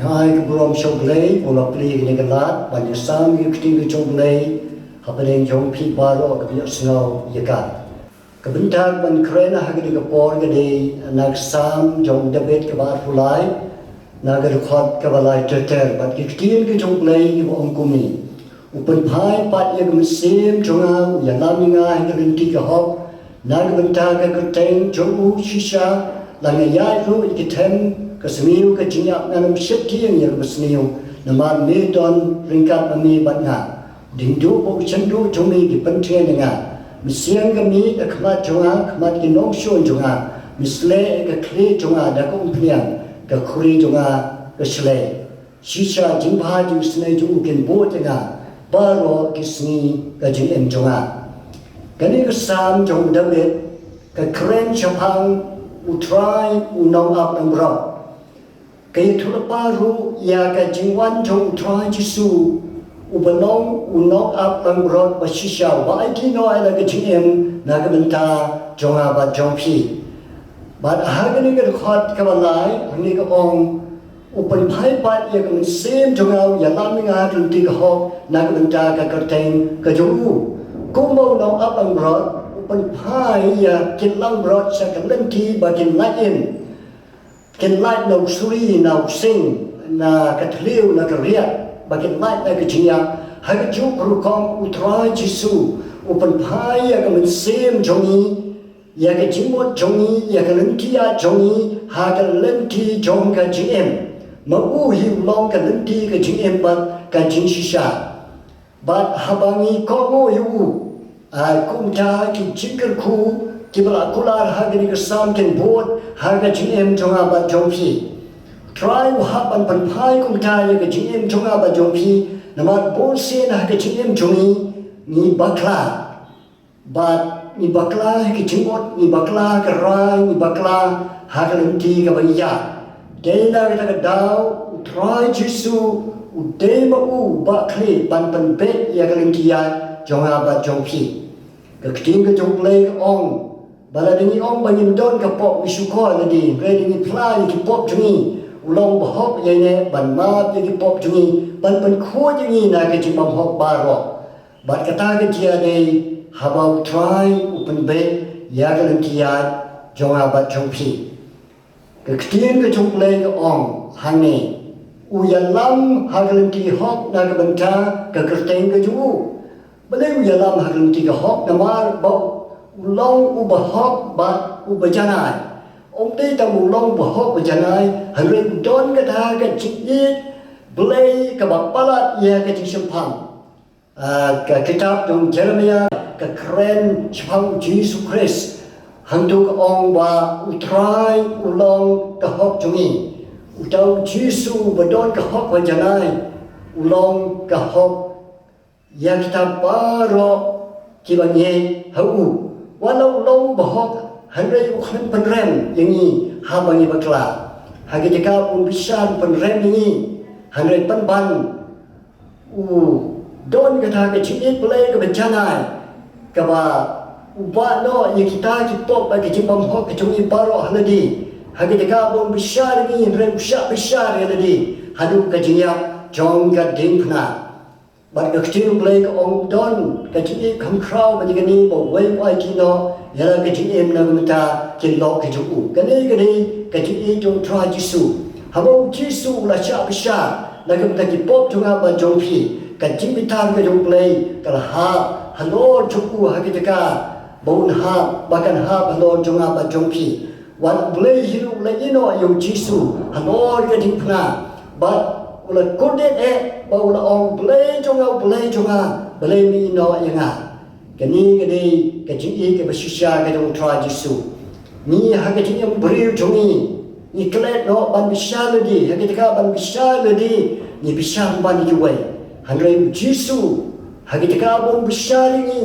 ngay cái brom sông lấy của lộc ly cái cái lát và những sam cái kinh cái sông lấy học bên trong phi ba rồi cái việc snow gì cả cái bình thường mình khen là cái cái por cái đi nạc sam trong David cái bát phụ lại nạc cái khót cái balai trter và cái cái sông lấy cái ông cung này upen phai pat ya cái sim trong ao ya làm như ngay cái linh cái học nạc cái bình thường cái tên trong u shisha là ngày giải rồi cái thêm cái sniu cái chính nhạc ngân xếp thiên như cái sniu nằm ăn mê đòn ringkat mami bắt ngà đỉnh đu bộ chân đu trong mi cái bánh thiên ngà mi xiang cái mi cái khmat trong á khmat cái nông xuân trong á mi sle cái kli trong á đã có umpiang cái khuri trong á cái sle shisha chính ba chữ sne chung cái bộ trong á ba ro cái sni cái chính em trong á cái này cái sam trong David cái kren chapang utrai unong ap ng bro cái thu pa ru ya cái jingwan trong utrai jisu ubanong unong ap ng bro ba shisha ba ai nói là cái chính em là cái bên ta trong à ba trong phi ba hai cái khót cái ba lại này cái ông upan phai ba ya cái same trong ao ya lam nga trong ti cái học là cái bên ta cái tên cái chú cũng mau nong ap ng bro upan phai ya kin lang bro sa cái lên thi ba kin lại in kin lại nấu suri nấu sing na cái thliu na cái riat ba kin lại na cái chính hai cái chú kêu con utrai Giêsu upan phai ya cái same trong ý ya cái chính một trong ý ya cái lên thi trong ý hai cái lên thi trong cái chính em mà u hiểu long cái lên thi cái chính em ba cái chính shisha ba habangi con ngô hiểu cũng cha cái chính cái khu cái bala kular hai cái sam cái bột hai cái chính em trong ba trong phi try hấp ăn pan phai cũng cha cái chính em trong ba trong phi nằm bốn sen hai cái chính em trong ni bakla ba ni bakla cái chính một ni bakla cái rai ni bakla hai cái lên thi cái bây giờ đây là cái đào try Giêsu udai ma u bakli pan pan pe ya cái lên thi trong ba trong phi cái tiếng cái trong play ông bala dengan ông bao nhiêu don cái pop misuko là đi về dengan fly cái pop chungi ulong bahop ye ne ban ma cái pop chungi ban kho chungi na cái chim bom hop baro bat kata cái dia đây habau try open be ya cái lần kia jonga bat trong phi cái tiếng cái trong play cái ông hàng này uyalam hagelin ti hop na cái ban ta cái kerteng cái chú bala uyalam hagelin ti cái hop na mar bau long uba hop ba uba janai ông tây ta mù long uba hop uba janai harin don cái tha cái chích yết blay cái bạc palat ya cái chích sampang cái kitab trong Jeremiah cái kren sampang Jesus Christ hàng tu cái ông ba utrai ulong cái hop chungi utau Jesus ba don cái hop uba janai ulong cái hop ya kitab baro kibanye hau walau long bahok handai ukhan penrem yang ni ha bangi bakla hagi jika pun bisan penrem ini handai penban don kata ke cik play ke bencana ke ba uba no yang kita pop bagi jimbam hok ke cungi baro haladi hagi jika pun bisan ini rem besar haladi hadu ke jiap jong ke ding phna bạn được chim play cái ông don cái chữ không khao mà như cái này bảo quay quay chi nó là cái chữ em là người ta chỉ lo cái chữ cái này cái chữ trong try Giêsu habo Giêsu là cha bisha là cái người ta chỉ pop trong apa trong phi cái chữ bị tham cái trong play cái là ha hello chukku ha cái ka bon ha bakan ha hello trong apa trong phi one play hiru là ino yung Giêsu hello cái chữ phna but ula kodet bau la ong play trong play mi no yang cái ni cái đi cái chữ cái basisha cái trong try Giêsu ni ha cái chữ yang beriu trong ni klet no ban bisha le di ha cái ban bisha le di ni bisha ban ni juai handai Giêsu ha cái ban bisha le ni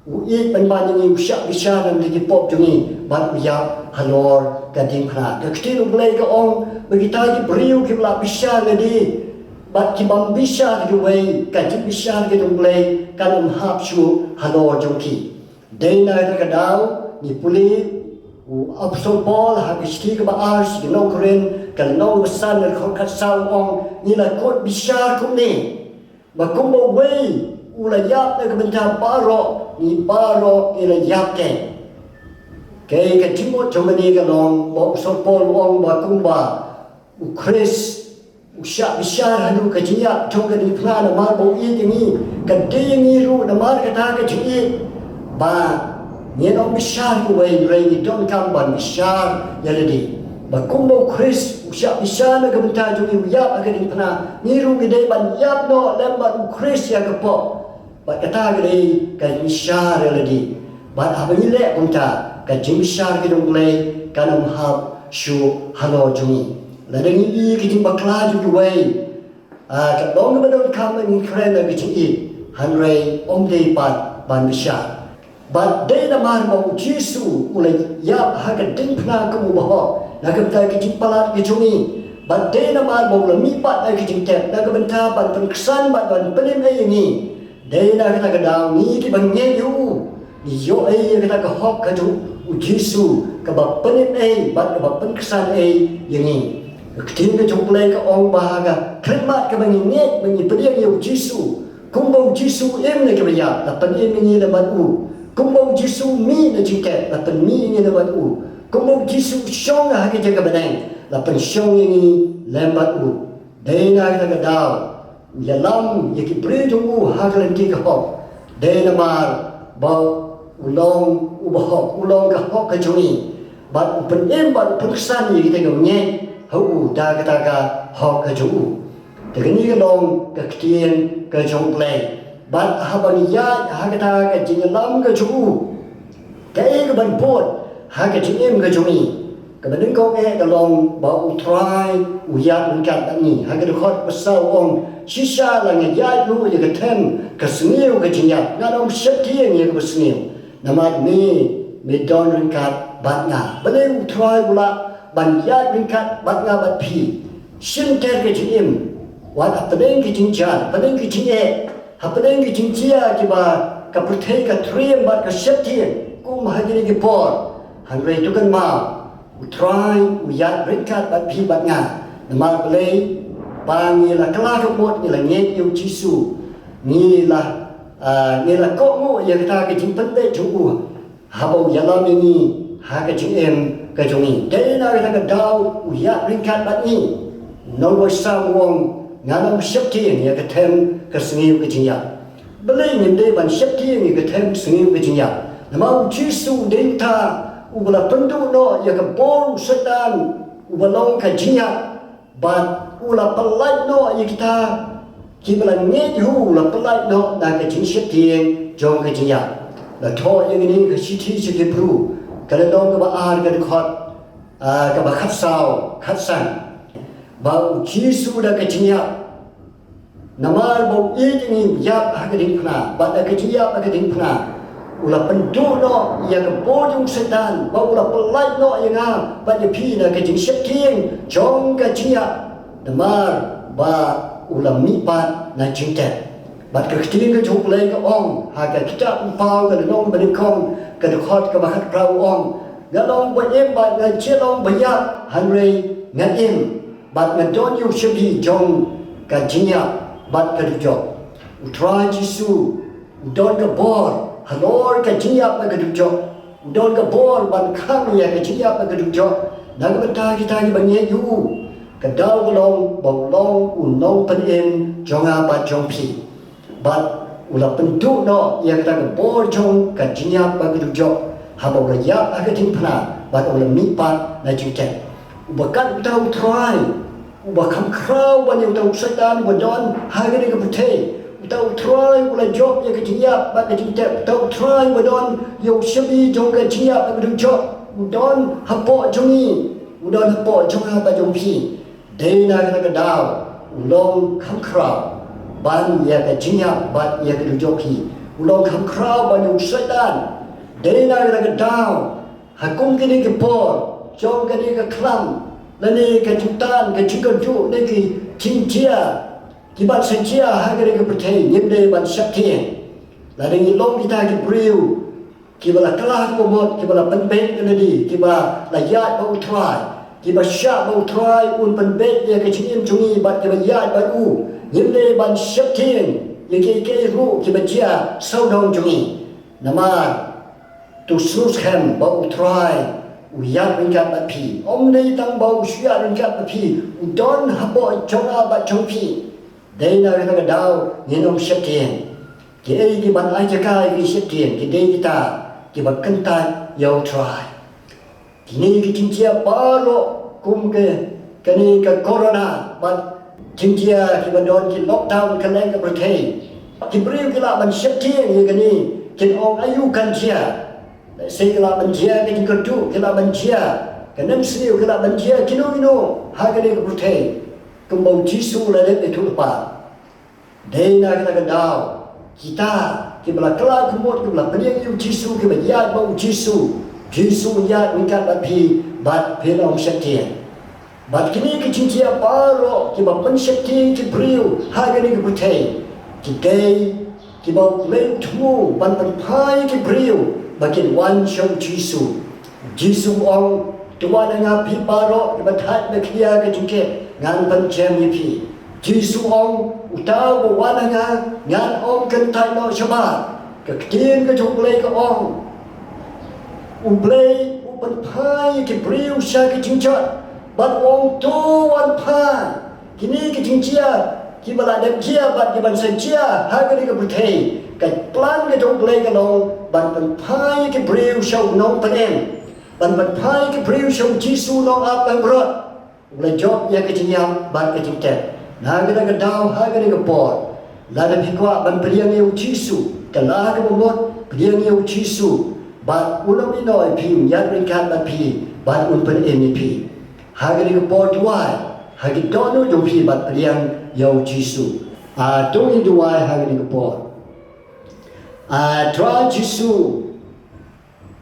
u ban ni bisha dan di pop trong ban ya halor cái ding khna cái chữ play cái ong bagi kita beriu kita bisa lagi bat kita bisa juai kita bisa kita mulai kan hap su halor jongki dei na ka dau ni puli Apostol Paul habis tiga bahas di nong Korin kalau nong besar dan khot sau ong ni là cốt bishar kum ni mà kum bo wei ula yap na kebentar baro ni baro ila yap ke cái Timot trong bên cái lòng bộ số Paul ong ba kum ba Chris usha bishar hanu cái gì trong cái đi plan là mar bộ y ni cái đi ni ru là mar cái ta cái gì ba Yen om bishar ku wei rei don kam ban bishar yaledi ba kumbo Chris usha bishar na kebentar jung yap agadi pana niru gede ban yap no lem ban Chris ya kepo ba kata gede ka bishar yaledi ba abani le kumta ka jing bishar ke dong le kanam hab shu halo jungi la deng i ki jing bakla ju wei ka dong ba don kam ni kren na ki jing i han rei om de ban bishar But day na mar mo Jesu ulay yap haga ding pna kamu baho nagabta kijing palat kijungi but day na mar mo lamipat na kijing tep nagabanta ban pangksan ban pelim ay ni day na kita kadang ni ki bang yu ni yo ay kita ka hok ka ju Jesu ka ba pelim ay ban ka ba pangksan ay ni kiting ka juplay ka ong bahaga kremat ka bang nget bang ipediang yu Jesu kumbo Jesu em na ka ya ta pan em ni na ban u Kumbo Jesu mi na jingket la pen mi ni na ban u kumbo Jesu shong ha ke jaga benang la pen shong ni lembat u dei na ka daw ya lam ye ki bre jong u ha ka len ki ka hok dei na mar ba ulong u ba hok ulong ka hok ka juni ba pen em ba pen san ni te ngom nye ho u da ka ta ka hok ka ju te ni ka long ka tien ka jong play ban habaniya hagata ka jingalam ka chu kai ka ban pot haga jingem ka chumi ka ban ko e ka long ba utrai uya unkat ani haga khot pasau ong shisha la nga ya lu ya ka them ka sniu ka jinya na dom shakti ni ka sniu namat me don rinkat bat nga bale utrai bula ban ya rinkat bat nga bat phi shin ter ka jingem wa apeng ki jingja apeng ki jinge Hapedeng ki jingcia ki ba ka perthei ka triem bat ka sheptien kum hagini ki por hanrei tu kan ma utrai uyat rinkat bat phi bat nga namal play ba ni la kala ka mot ni la nge yu Jesu ni la ko ngo ya ta ka jing pen de chu habo yalam ni ha ka jing em ka jongi de na ka daw uyat rinkat bat ni no wa sam wong nganam sheptien ya ka them ka sengiu ka jinya belai ngende ban sheptien ni ka them sengiu ka jinya namau Jesu denta ubala pendu no ya ka bol setan ubalong ka jinya ban ula pelai no ya kita kibala nge hu ula pelai no na ka jing sheptien jong ka jinya la tho yang ni ka siti ke pru kala dong ka ba ar ka khot ka ba khat sao khat san ba Jesu da ka jinya namar bo ini yap hageding pna ba da ka jiya ba hageding pna ula pendu no ya ka bojung setan ba ula pelai no ya nga ba de pi na ka jing sheptien jong ka jiya namar ba ula mi pa na jingte ba ka kiting ka jong play ka ong ha ka kita pau ka nong ba kong ka de khot ka ba khat prau ong ngalong ba em ba na chelong ba ya hanrei ngaim ba na don yu shepi jong ka jiya bat ka jo utrai Jesu udon ka bor halor ka jiya pa ka jo udon ka bor ban khang ya ka jiya pa ka jo nang ba kita ni bang yu ka daw long bong long unong pan em jonga ba jong pi bat ula pentu no ya ka bor jong ka jiya pa ka jo habo ra ya ka tin phna bat ula mi pa na jingte ubakan daw try uba kam krau ban yang tau setan wadon hagani ka puthe tau try ula job ya ka jiya ba ka jingte tau try wadon yo shabi jong ka jiya ba ka job udon hapo jongi udon hapo jonga ba jong pi de na ka daw ulong kam krau ban ya ka jiya ba ya ka job pi ulong kam krau ban yang setan de na ka daw hakum kini ke por jong kini ke klam lani ka jutan ka jingaju ne ki jinjia ki ban senjia ha ka ke perthei nyimde ban shakti lani long kita ki briu Kiba la kelah bomot, kiba la penbet ledi, kiba la yat bau try, kiba syak bau try un penbet dia ke cingim cungi bat kiba yat bat u, yimle ban syap tien, ke ru kiba dia sau dong cungi. Nama tu sus hem bau try, u yat ringkat bat pi, om nei tang bau syak ringkat bat pi, u don habo chong bat chong pi. Dei na ka dau nyenom syap tien. Ki ai ki ban ai jakai ki syap tien, ki dei kita kiba kentai yau try. Kini ki cincia baru kum ke kini ke corona ban cincia kiba don ki lockdown kan ke berkai. Ki beriu ki la ban syap tieng ye kini kin ong ayu kan cia. Sei ki la ban cia ki kedu ki la ban cia. Kanem siu ki la ban cia kino ha kini ke berkai. Kembau jisu la de itu lepa. Dena kita kedau kita kibla kelak kemut kibla peniang yu jisu kibla yat bau jisu yat mingkat bat pi bat penong syatian bat kini kecincia paro kibla pensyati kibriu hagani kibutai kidai kibla lentu ban pai kibriu bakin wan show jisu ong tuan nga pi paro kibla that bekia kecingke ngan pencem yipi jisu ong utau wana nga ngan ong kentai no shabat ketin ke jumlai ke ong ublai upan pai ke briu sya ke cincot bat ong tu wan pai kini ke cincia ki bala dem cia bat ki ban sen cia ha ke ke butai ke plan ke jumlai ke no ban pan pai ke briu sya no panen ban pai ke briu sya jisu no ap ban brot ublai job ya ke cinya bat ke cincet na kita kedau ha ke ke pot la de pikwa ban priang ye jisu kala ke bomot priang ye jisu bat ulam inoi pim yat ringkat bat pi bat un pen mep ha ke ke pot wai ha ke dono jong pi bat priang ye jisu tong i duai ha ke pot tra jisu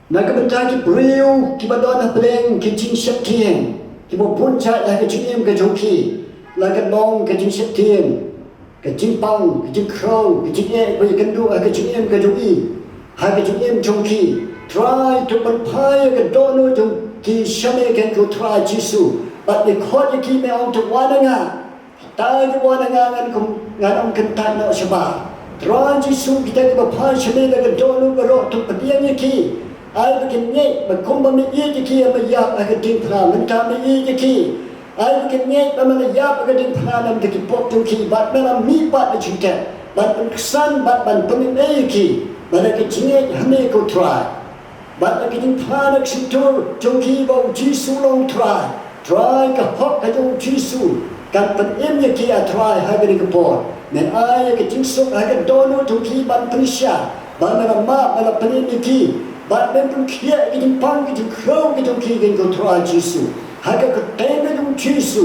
na ke bentar ki priu ki badon ha pleng ki chin syap tieng ki bo pun chat ha ke chim ke jong pi la cái bong cái chính sách tiền cái chính băng cái chính khâu cái chính em bây giờ cần đua cái chính em cái giống y hai cái chính em trong khi try to bật phai cái đó nó trong khi xem cái cái try jisu but the court cái khi mẹ ông thuộc quan nga ta cái quan nga ngàn ông cần tay nó sẽ bà try jisu kita cái bật phai xem cái đó nó cái đó thuộc bật điên như khi ai cái nhẹ mà không bao nhiêu cái khi mà giáp cái tiếng phàm mình tham cái khi ai cái nhẹ mà mình giáp cái tiếng phàm làm cái bọc trong khi bắt mình làm mi bắt cái chuyện bắt mình san bắt mình phân cái khi mà cái chuyện nhẹ hắn ấy có try bắt cái tiếng phàm cái sự thôi trong khi bao jisu long try cái học cái trong jisu cái phần em như kia try hai cái bọc nên ai cái tiếng sốt hai cái đó nó trong khi bắt phân xa bắt mình làm mà làm phân em như kia bắt mình phân kia cái tiếng phàm cái tiếng khâu cái trong khi cái try jisu hai cái tên cái trong jisu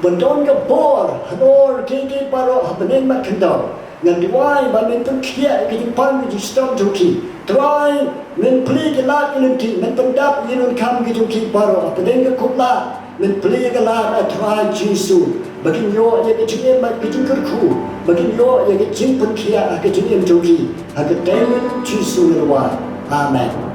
bên trong cái bor hanor cái baro bên mặt khẩn đầu ngân duai bạn mình phân kia cái tiếng phàm cái tiếng stop trong khi try mình play cái lát cái khi mình phân đáp cái nó cam cái trong khi baro bên cái cục la mình play cái lát try jisu bakin yo ya cái chim em cái chim kerku bakin yo ya cái chim phân kia cái chim em trong khi hai cái tên jisu là Amen.